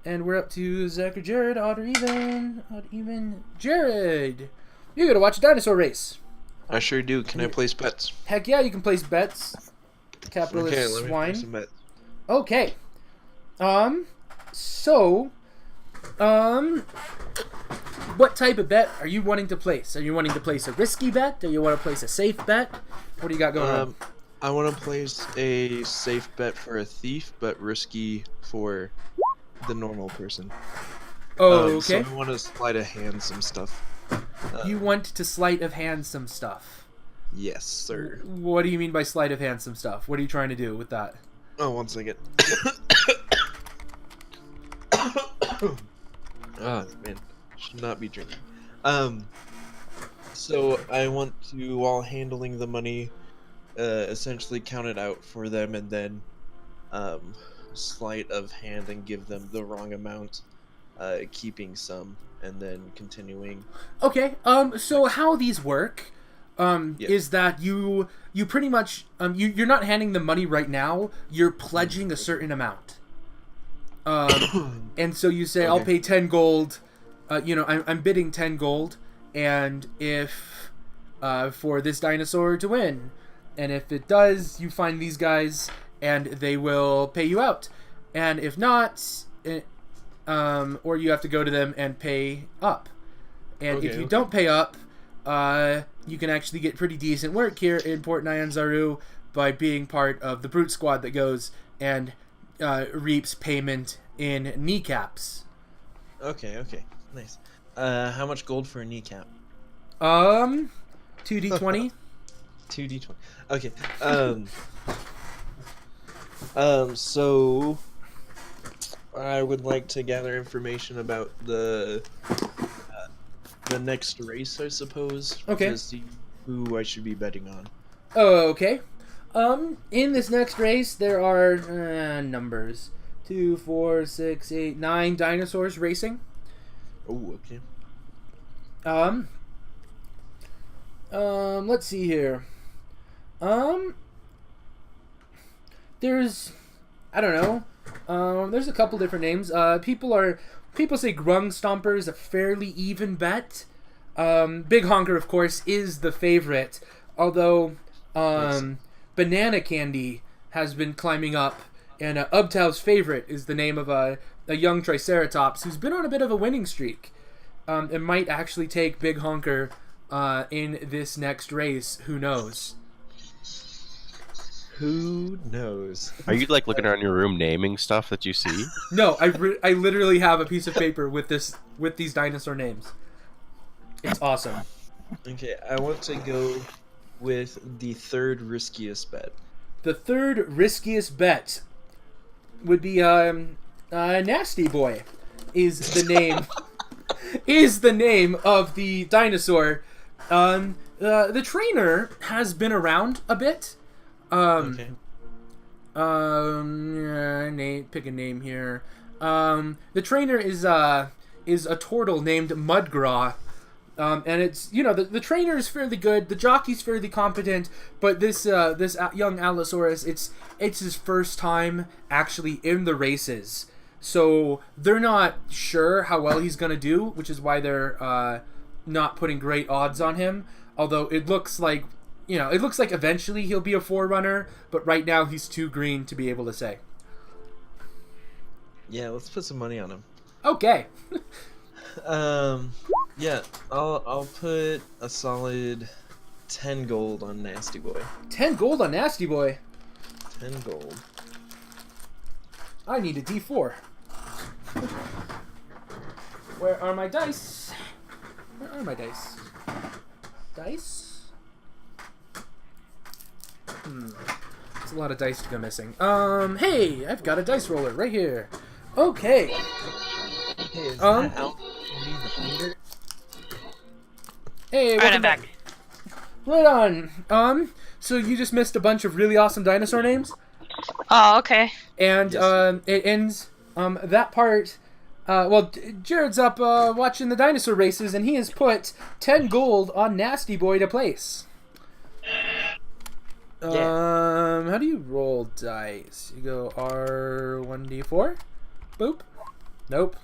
And we're up to Zach or Jared, odd or even. Odd, even. Jared! You gotta watch Dinosaur Race. I sure do. Can I place bets? Heck yeah, you can place bets. Capitalist Okay, let me swine. place some bets. Okay. So, what type of bet are you wanting to place? Are you wanting to place a risky bet? Do you want to place a safe bet? What do you got going on? I want to place a safe bet for a thief, but risky for the normal person. Oh, So okay. I want to sleight of hand some stuff. You want to sleight of hand some stuff. Yes, sir. What do you mean by sleight of hand some stuff? What are you trying to do with that? Oh, 1 second. Oh, man. Should not be drinking. So I want to, while handling the money, essentially count it out for them and then sleight of hand and give them the wrong amount, keeping some and then continuing. Okay. So how these work is that you pretty much you're not handing them money right now. You're pledging a certain amount. And so you say, Okay. I'll pay 10 gold. I'm bidding 10 gold, and if for this dinosaur to win, and if it does, you find these guys and they will pay you out. And if not, or you have to go to them and pay up. And if you don't pay up, you can actually get pretty decent work here in Port Nyanzaru by being part of the brute squad that goes and reaps payment in kneecaps. Okay, nice. How much gold for a kneecap? 2d20. 2d20. Okay. So I would like to gather information about the next race, I suppose. Okay. To see who I should be betting on. Okay. In this next race, there are numbers 2, 4, 6, 8, 9 dinosaurs racing. Oh, okay. Let's see here. There's, I don't know. There's a couple different names. People say Grung Stomper is a fairly even bet. Big Honker, of course, is the favorite. Although, Banana Candy has been climbing up, and Ubtau's favorite is the name of a young Triceratops who's been on a bit of a winning streak. It might actually take Big Honker in this next race. Who knows? Who knows? Are you like looking around your room naming stuff that you see? No, I literally have a piece of paper with these dinosaur names. It's awesome. Okay, I want to go with the third riskiest bet. The third riskiest bet would be Nasty Boy is the name is the name of the dinosaur. The trainer has been around a bit. Okay. Pick a name here. The trainer is a turtle named Mudgraw. And it's, the trainer is fairly good, the jockey's fairly competent, but this young Allosaurus, it's his first time actually in the races. So they're not sure how well he's going to do, which is why they're not putting great odds on him. Although it looks like eventually he'll be a forerunner, but right now he's too green to be able to say. Yeah, let's put some money on him. Okay. Yeah, I'll put a solid 10 gold on Nasty Boy. 10 gold on Nasty Boy. 10 gold. I need a D4. Where are my dice? Where are my dice? Dice? It's a lot of dice to go missing. Hey, I've got a dice roller right here. Okay. Hey, is that out? You need the finger? Hey, Alright, welcome I'm back. Right on. So you just missed a bunch of really awesome dinosaur names, Oh, okay. and Yes. it ends that part. Jared's up watching the dinosaur races, and he has put 10 gold on Nasty Boy to place. How do you roll dice? You go R1D4, boop. Nope.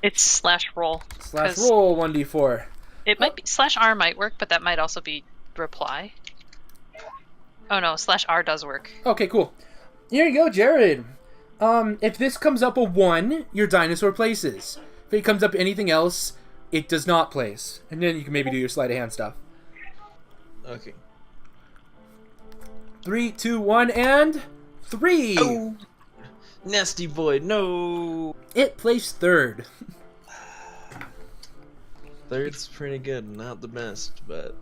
It's slash roll. Slash 'cause roll 1d4. It might be slash R might work, but that might also be reply. Oh no, slash R does work. Okay, cool. Here you go, Jared. If this comes up a 1, your dinosaur places. If it comes up anything else, it does not place. And then you can maybe do your sleight of hand stuff. Okay. 3, 2, 1, and 3. Oh, nasty boy, no. It placed 3rd. Third's pretty good, not the best, but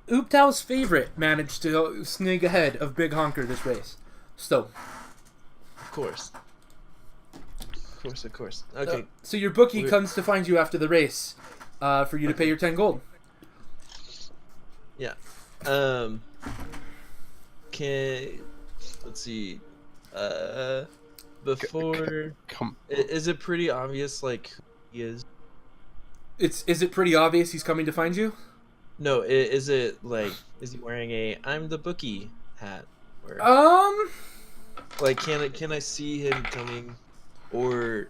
Ooptow's favorite managed to sneak ahead of Big Honker this race. So, of course. Of course. Okay. So your bookie comes to find you after the race, for you to pay your 10 gold. Yeah. Let's see. Before, is it pretty obvious like who he is? Is it pretty obvious he's coming to find you? No, is it like, is he wearing a "I'm the bookie" hat? Or, like, can I see him coming, or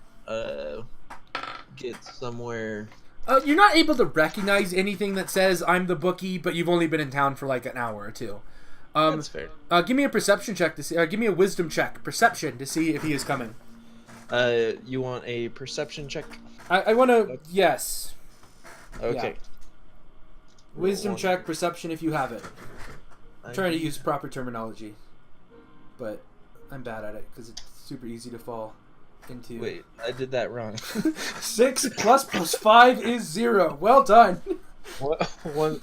get somewhere? You're not able to recognize anything that says "I'm the bookie," but you've only been in town for like an hour or two. That's fair. Give me a perception check to see. Give me a wisdom check, perception, to see if he is coming. You want a perception check? I want to. Yes. Okay. Yeah. Wisdom check, perception, if you have it. I'm trying to use proper terminology, but I'm bad at it because it's super easy to fall into. Wait, I did that wrong. 6 plus 5 is 0. Well done. One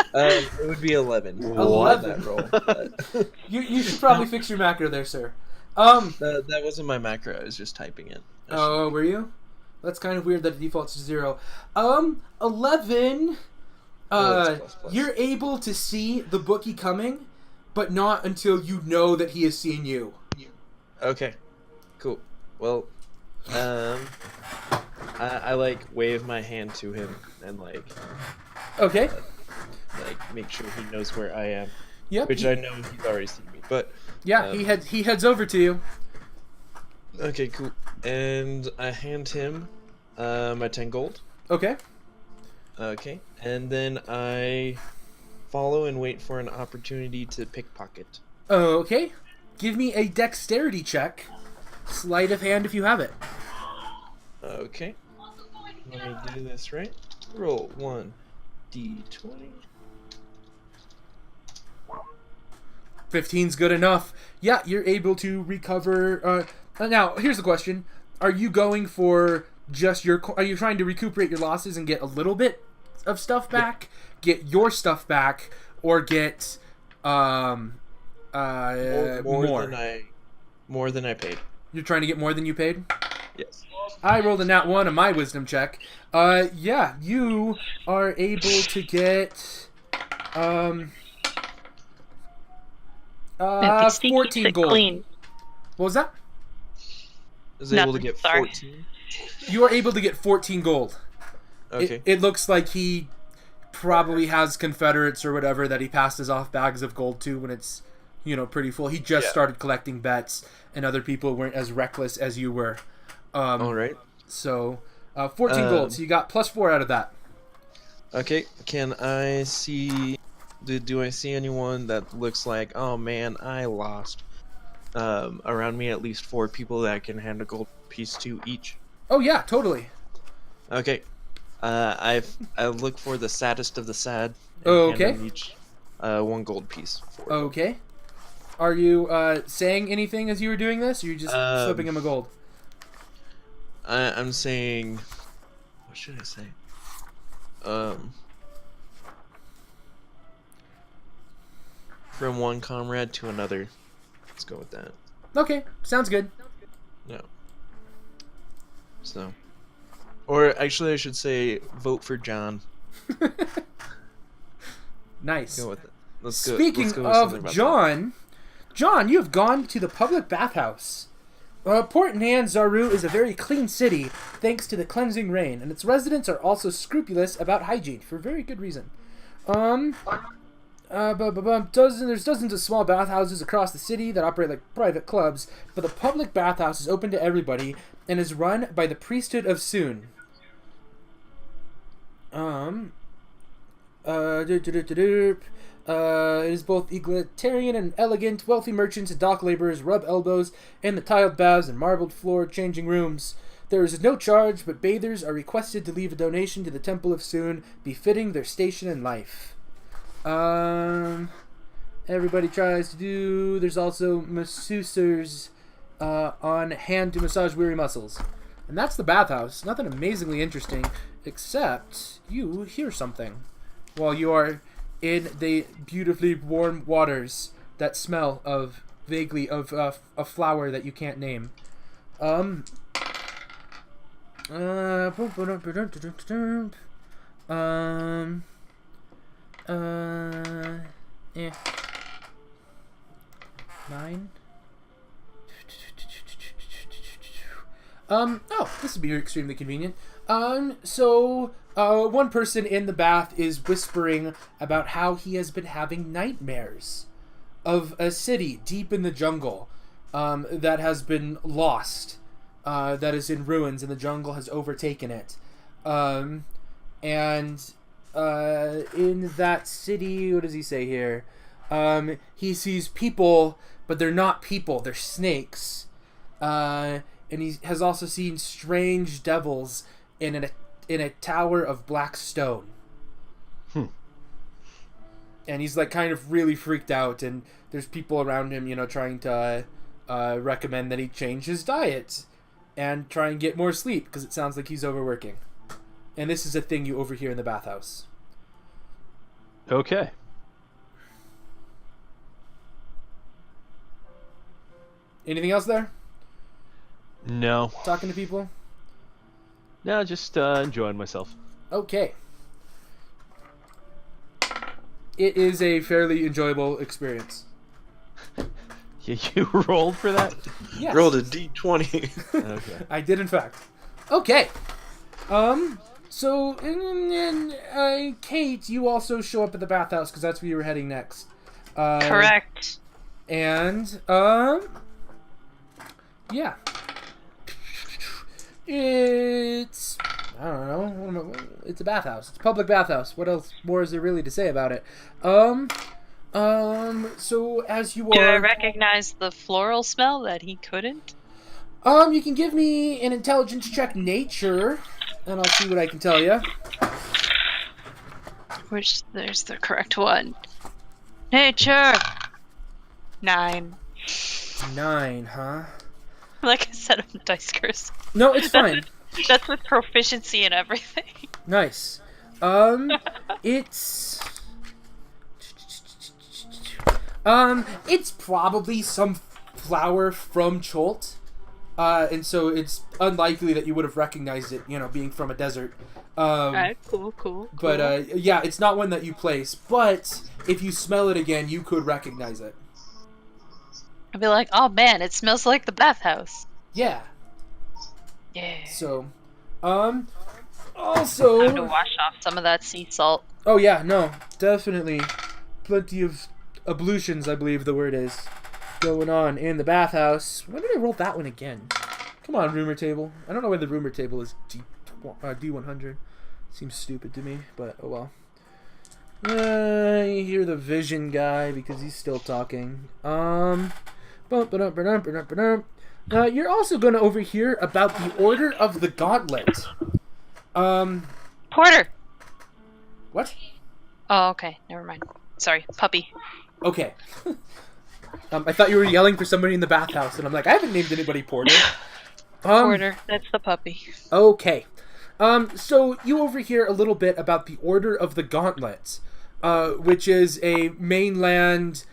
it would be 11. 11. That roll, but... You should probably fix your macro there, sir. That wasn't my macro. I was just typing it. Oh, were you? That's kind of weird that it defaults to 0. 11. Plus. You're able to see the bookie coming, but not until you know that he has seen you. Okay, cool. Well, I like wave my hand to him and like Okay. like make sure he knows where I am. Yep. Which I know he's already seen me, but yeah, he heads over to you. okay, cool. And I hand him my 10 gold. Okay. Okay, and then I follow and wait for an opportunity to pickpocket. Okay. Give me a dexterity check. Sleight of hand if you have it. Okay. Let me do this right. Roll 1d20. 15's good enough. Yeah, you're able to recover. Now, here's the question: are you going for just your? Are you trying to recuperate your losses and get a little bit of stuff back, get your stuff back, or get more than I paid? You're trying to get more than you paid? Yes. I rolled a nat 1 on my wisdom check. Yeah, you are able to get 14 gold. Clean. What was that? I was able to Nothing, get sorry. 14. You are able to get 14 gold. Okay. It looks like he probably has Confederates or whatever that he passes off bags of gold to when it's, pretty full. He just started collecting bets, and other people weren't as reckless as you were. All right. So, 14 gold. So you got +4 out of that. Okay. Can I see? Do I see anyone that looks like, oh man, I lost? Around me, at least 4 people that I can hand a gold piece to each. Oh yeah, totally. Okay. I look for the saddest of the sad. And Okay. hand them each 1 gold piece. Okay. Are you saying anything as you were doing this, or are you just slipping him a gold? I'm saying, what should I say? From one comrade to another. Let's go with that. Okay, sounds good. No. So, or actually, I should say, vote for John. Nice. Go with it. Speaking let's go with of something about John, you have gone to the public bathhouse. Port Nan Zaru is a very clean city thanks to the cleansing rain, and its residents are also scrupulous about hygiene for very good reason. There's dozens of small bathhouses across the city that operate like private clubs, but the public bathhouse is open to everybody and is run by the priesthood of Soon. It is both egalitarian and elegant. Wealthy merchants and dock laborers rub elbows in the tiled baths and marbled floor changing rooms. There is no charge, but bathers are requested to leave a donation to the Temple of Soon, befitting their station in life. Everybody tries to do. There's also masseuses on hand to massage weary muscles. And that's the bathhouse. Nothing amazingly interesting, except you hear something while you are in the beautifully warm waters that smell of vaguely of a flower that you can't name. Yeah. 9. This would be extremely convenient. One person in the bath is whispering about how he has been having nightmares of a city deep in the jungle, that has been lost, that is in ruins, and the jungle has overtaken it. In that city, what does he say here? He sees people, but they're not people, they're snakes. And he has also seen strange devils in a tower of black stone. And he's like kind of really freaked out, and there's people around him, trying to recommend that he change his diet and try and get more sleep, because it sounds like he's overworking. And this is a thing you overhear in the bathhouse. Okay. Anything else there? No. Talking to people? No, just enjoying myself. Okay. It is a fairly enjoyable experience. Yeah, you rolled for that? Yes. Rolled a d20. Okay. I did, in fact. Okay. Kate, you also show up at the bathhouse because that's where you were heading next. Correct. And, yeah. It's, I don't know, it's a bathhouse. It's a public bathhouse. What else more is there really to say about it? So as you are... Do I recognize the floral smell that he couldn't? You can give me an intelligence check nature, and I'll see what I can tell you. Which, there's the correct one. Nature! 9. 9, huh? Like I said, I'm the dice curse. No, it's fine. That's with proficiency and everything. Nice. It's probably some flower from Cholt. And so it's unlikely that you would have recognized it, being from a desert. Alright, cool. But, yeah, it's not one that you place. But if you smell it again, you could recognize it. I'd be like, oh man, it smells like the bathhouse. Yeah. Yeah. So, also... Time to wash off some of that sea salt. Oh, yeah, no, definitely. Plenty of ablutions, I believe the word is, going on in the bathhouse. When did I roll that one again? Come on, rumor table. I don't know why the rumor table is D100. Seems stupid to me, but oh well. You hear the vision guy because he's still talking. You're also going to overhear about the Order of the Gauntlet. Porter! What? Oh, okay. Never mind. Sorry. Puppy. Okay. I thought you were yelling for somebody in the bathhouse, and I'm like, I haven't named anybody Porter. Porter. That's the puppy. Okay. So you overhear a little bit about the Order of the Gauntlet, which is a mainland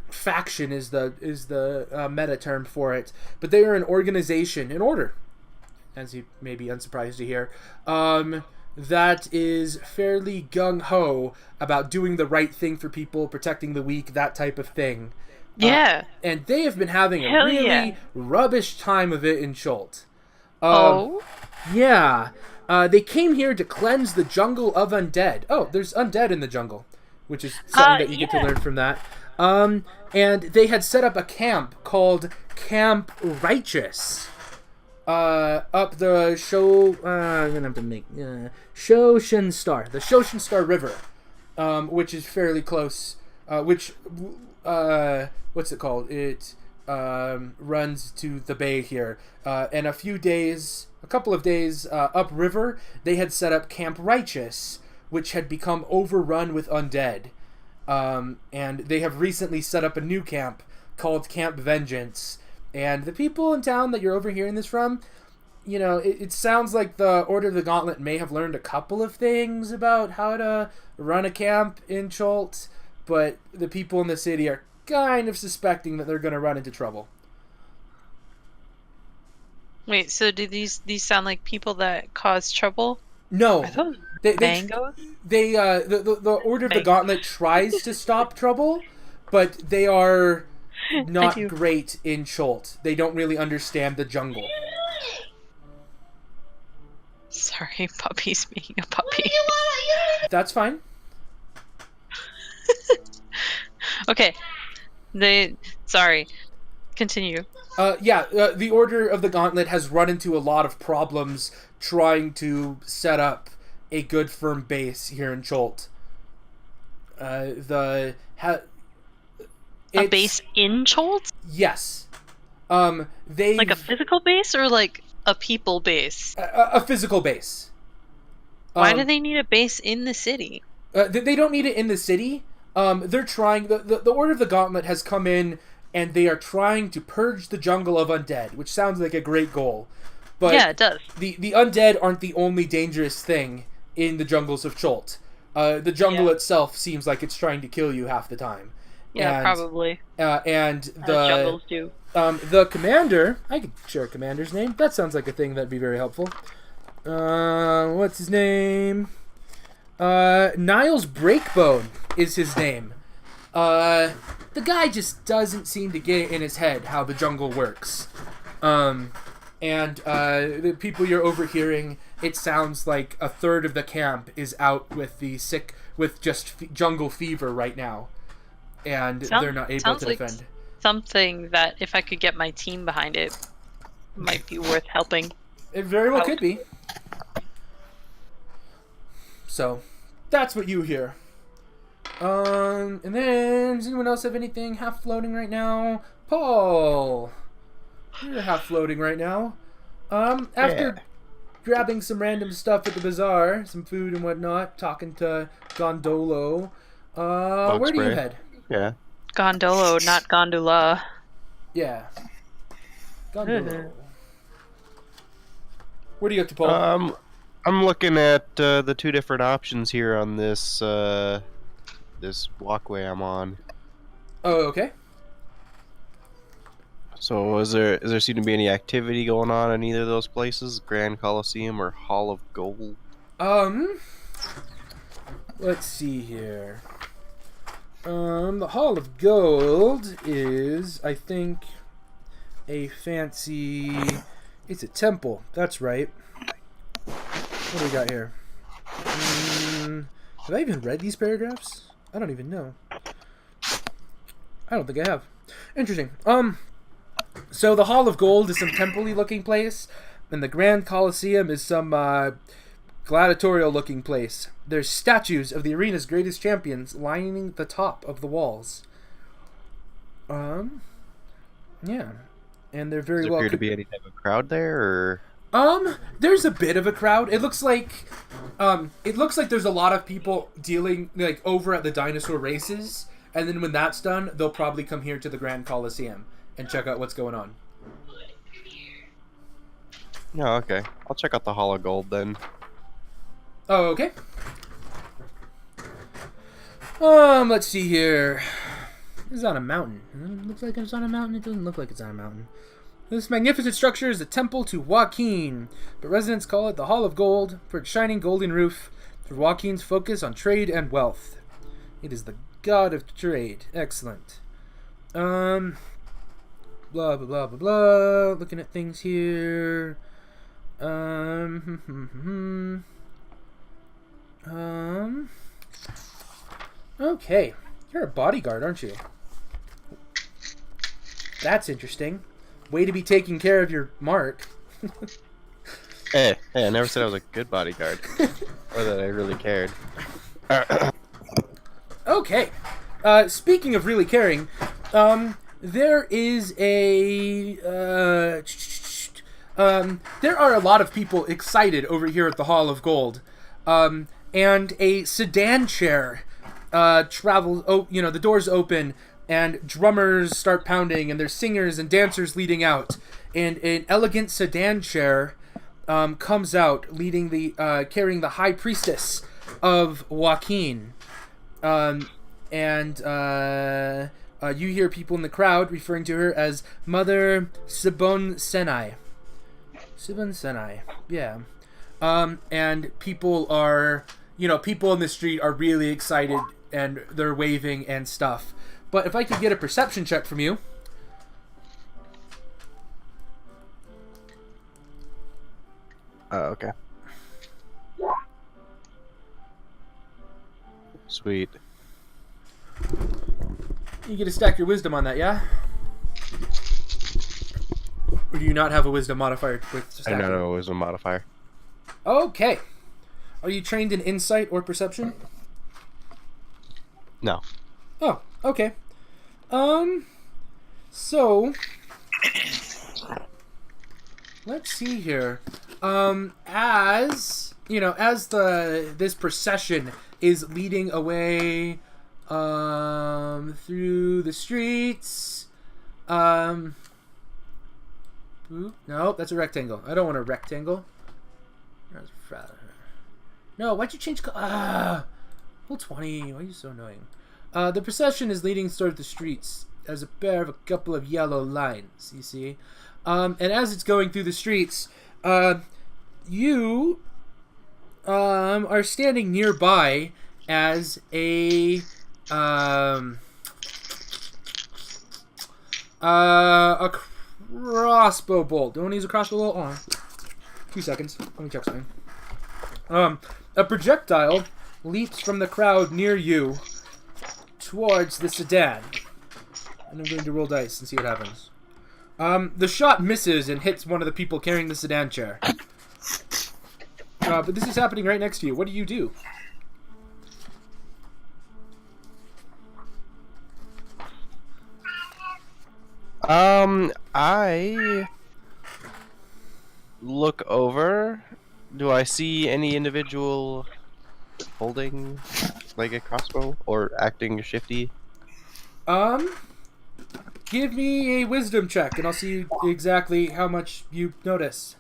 faction is the meta term for it, but they are an organization, an order, as you may be unsurprised to hear, that is fairly gung-ho about doing the right thing for people, protecting the weak, that type of thing. Yeah. And they have been having a Hell really yeah. rubbish time of it in Cholt. Oh? Yeah. They came here to cleanse the jungle of undead. Oh, there's undead in the jungle. which is something that you get to learn from that. And they had set up a camp called Camp Righteous. Up the I'm gonna have to make Shoshin Star, the Shoshin Star River, which is fairly close. What's it called? It runs to the bay here. And a couple of days upriver, they had set up Camp Righteous, which had become overrun with undead. And they have recently set up a new camp called Camp Vengeance. And the people in town that you're overhearing this from, it sounds like the Order of the Gauntlet may have learned a couple of things about how to run a camp in Cholt, but the people in the city are kind of suspecting that they're going to run into trouble. Wait, so do these sound like people that cause trouble? No. Are those mangoes? The Order of the Gauntlet tries to stop trouble, but they are not great in Cholt. They don't really understand the jungle. Sorry, puppy's being a puppy. That's fine. Okay. Sorry. Continue. The Order of the Gauntlet has run into a lot of problems trying to set up a good firm base here in Cholt. A base in Cholt? Yes. Like a physical base or like a people base? A physical base. Why do they need a base in the city? They don't need it in the city. They're trying... The Order of the Gauntlet has come in and they are trying to purge the jungle of undead, which sounds like a great goal. But yeah, it does. The undead aren't the only dangerous thing in the jungles of Cholt. The jungle itself seems like it's trying to kill you half the time. Yeah, probably. And jungles do. The commander... I could share a commander's name. That sounds like a thing that'd be very helpful. What's his name? Niles Breakbone is his name. The guy just doesn't seem to get it in his head how the jungle works. And the people you're overhearing, it sounds like a third of the camp is out with jungle fever right now. And they're not able to defend. Like something that, if I could get my team behind it, might be worth helping. It very well could be. So, that's what you hear. And then, does anyone else have anything half floating right now? Paul! You're half floating right now. After grabbing some random stuff at the bazaar, some food and whatnot, talking to Gondolo, where do you head? Yeah. Gondolo, not gondola. Yeah. Gondolo. Where do you have to, Paul? I'm looking at the two different options here on this this walkway I'm on. Oh, okay. So is there seem to be any activity going on in either of those places, Grand Coliseum or Hall of Gold? Let's see here. The Hall of Gold is, I think, a fancy... It's a temple. That's right. What do we got here? Have I even read these paragraphs? I don't even know. I don't think I have. Interesting. So the Hall of Gold is some temple-y looking place, and the Grand Coliseum is some gladiatorial looking place. There's statues of the arena's greatest champions lining the top of the walls. Yeah. And they're very Does there appear to be any type of crowd there, or... There's a bit of a crowd. It looks like there's a lot of people dealing, like, over at the Dinosaur Races, and then when that's done, they'll probably come here to the Grand Coliseum and check out what's going on. Yeah, okay. I'll check out the Hall of Gold then. Oh, okay. Let's see here. This is on a mountain. It looks like it's on a mountain. It doesn't look like it's on a mountain. This magnificent structure is the temple to WotC, but residents call it the Hall of Gold for its shining golden roof, for WotC's focus on trade and wealth. It is the god of trade. Excellent. Blah, blah, blah, blah, blah. Looking at things here. Okay. You're a bodyguard, aren't you? That's interesting. Way to be taking care of your mark. Hey, I never said I was a good bodyguard. Or that I really cared. Okay. Speaking of really caring, there is a... there are a lot of people excited over here at the Hall of Gold. And a sedan chair travels... Oh, you know, the doors open, and drummers start pounding, and there's singers and dancers leading out. And an elegant sedan chair comes out, leading the carrying the High Priestess of Joaquin. You hear people in the crowd referring to her as Mother Sibon Senai. Sibon Senai, yeah. And people are, people in the street are really excited, and they're waving and stuff. But if I could get a perception check from you. Okay. Sweet. You get to stack your wisdom on that, yeah? Or do you not have a wisdom modifier with stacking? I don't know, it was a modifier. Okay. Are you trained in insight or perception? No. Oh, okay. So let's see here. As this procession is leading away through the streets. No, that's a rectangle. I don't want a rectangle. No, why'd you change Full 20. Why are you so annoying? The procession is leading toward the streets as a pair of a couple of yellow lines, you see. And as it's going through the streets, you are standing nearby as a crossbow bolt. Don't use a crossbow bolt? Hold on. 2 seconds. Let me check something. A projectile leaps from the crowd near you towards the sedan. And I'm going to roll dice and see what happens. The shot misses and hits one of the people carrying the sedan chair. But this is happening right next to you. What do you do? I look over. Do I see any individual holding like a crossbow or acting shifty? Give me a wisdom check and I'll see exactly how much you notice.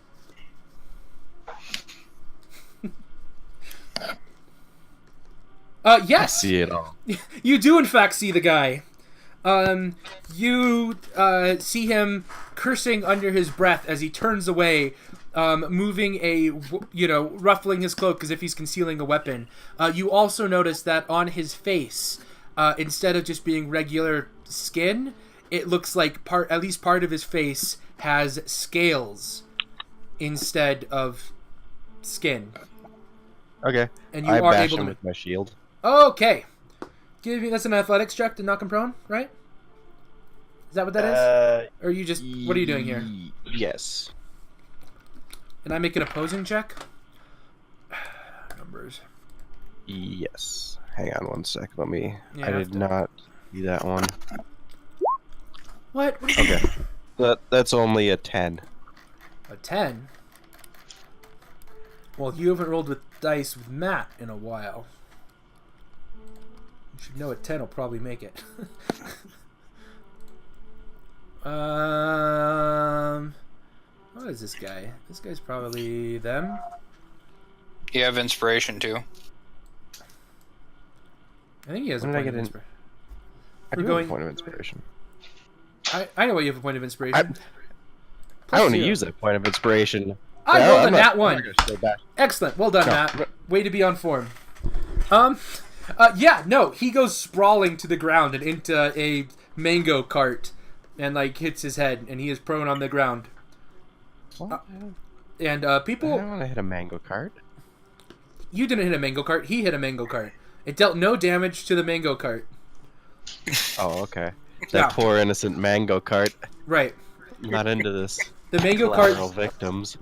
Yes. I see it all. You do in fact see the guy. You see him cursing under his breath as he turns away, moving ruffling his cloak as if he's concealing a weapon. You also notice that on his face, instead of just being regular skin, it looks like at least part of his face has scales instead of skin. Okay. And you I are bash able him to. with my shield. Okay. That's an athletics check to knock him prone, right? Is that what that is? Or are you just... What are you doing here? Yes. And I make an opposing check? Numbers. Yes. Hang on 1 sec. Let me... Yeah, I did not see that one. What? Okay. That's only a 10. A 10? Well, you haven't rolled with dice with Matt in a while. You should know a 10 will probably make it. What is this guy? This guy's probably them. You have inspiration too. I think he has When a did I point of get inspiration. I do have a point of inspiration. I know why you have a point of inspiration. I want to use that point of inspiration. I rolled a nat I'm one. not gonna stay back. Excellent. Well done, No. Matt. Way to be on form. He goes sprawling to the ground and into a mango cart and hits his head, and he is prone on the ground. What? And I people... don't want to hit a mango cart. You didn't hit a mango cart. He hit a mango cart. It dealt no damage to the mango cart. Oh, okay. That Yeah. poor innocent mango cart. Right. Not into this. The mango Collateral cart. victims.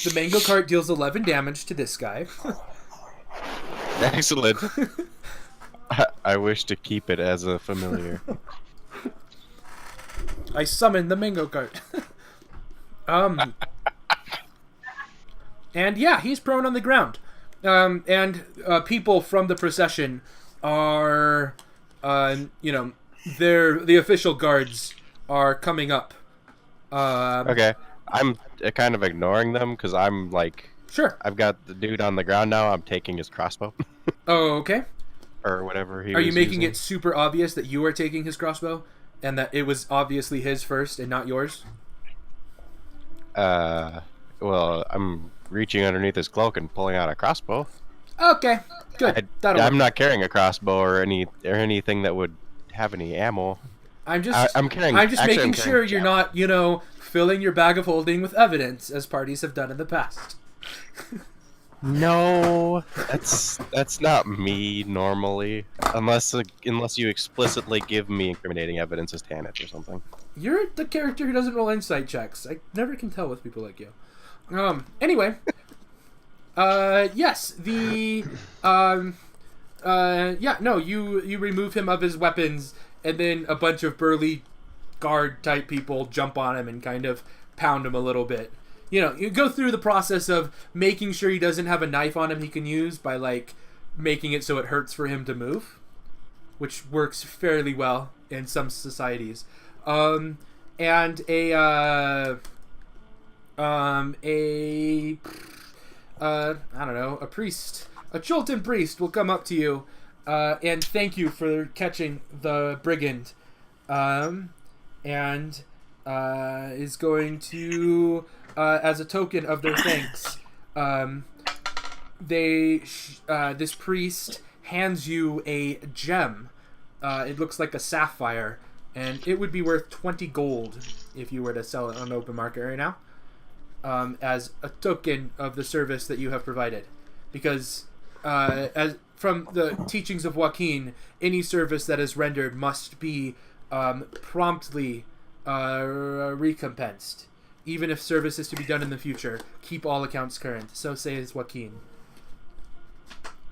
The mango cart deals 11 damage to this guy. Excellent. I wish to keep it as a familiar. I summoned the mango cart. And yeah, he's prone on the ground. And people from the procession are, the official guards are coming up. Okay, I'm kind of ignoring them because I'm like, Sure. I've got the dude on the ground now. I'm taking his crossbow. Oh, okay. Or whatever he Are was you making using. it super obvious that you are taking his crossbow? And that it was obviously his first and not yours? Well, I'm reaching underneath his cloak and pulling out a crossbow. Okay, good. That'll I'm work. not carrying a crossbow or anything that would have any ammo. I'm just carrying. making sure you're not, filling your bag of holding with evidence, as parties have done in the past. No, that's not me normally, unless you explicitly give me incriminating evidence as Tanit or something. You're the character who doesn't roll insight checks. I never can tell with people like you. Anyway. Yes, you remove him of his weapons, and then a bunch of burly guard-type people jump on him and kind of pound him a little bit. You go through the process of making sure he doesn't have a knife on him he can use by, making it so it hurts for him to move, which works fairly well in some societies. And a priest, a Chultan priest will come up to you, and thank you for catching the brigand, and is going to, as a token of their thanks, this priest hands you a gem. It looks like a sapphire, and it would be worth 20 gold if you were to sell it on the open market right now, as a token of the service that you have provided. Because, as from the teachings of Joaquin, any service that is rendered must be promptly recompensed. Even if service is to be done in the future, keep all accounts current. So says Joaquin.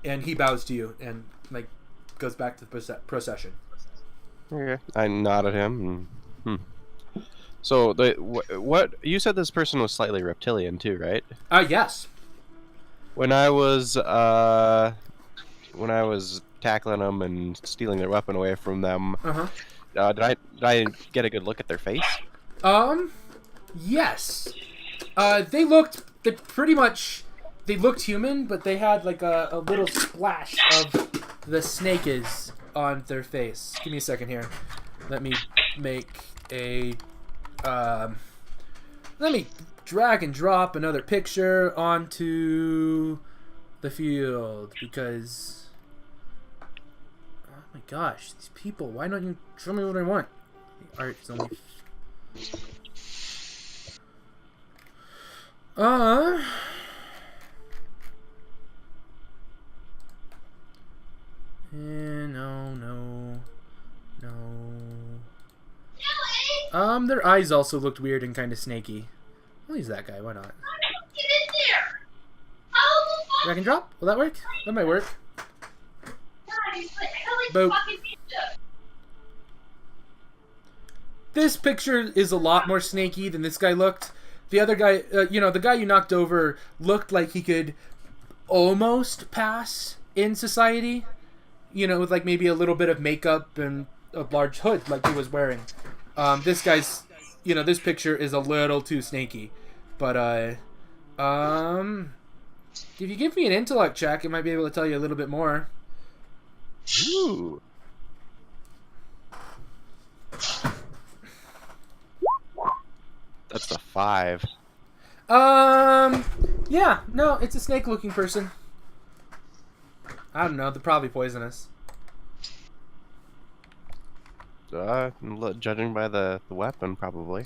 And he bows to you and goes back to the procession. Okay, I nod at him. So what you said this person was slightly reptilian too, right? Yes. When I was tackling them and stealing their weapon away from them, did I get a good look at their face? Yes. They looked human, but they had a little splash of the snake is on their face. Give me a second here. Let me make a let me drag and drop another picture onto the field, because oh my gosh, these people, why don't you show me what I want? The art is only no. Their eyes also looked weird and kind of snaky. I'll use that guy, why not? Get in there! Drag and drop? Will that work? That might work. Boop. This picture is a lot more snaky than this guy looked. The other guy, the guy you knocked over looked like he could almost pass in society. With maybe a little bit of makeup and a large hood like he was wearing. This guy's, this picture is a little too snaky. But, if you give me an intellect check, I might be able to tell you a little bit more. Ooh. That's the 5. Yeah, no, it's a snake-looking person. I don't know, they're probably poisonous. Judging by the weapon, probably.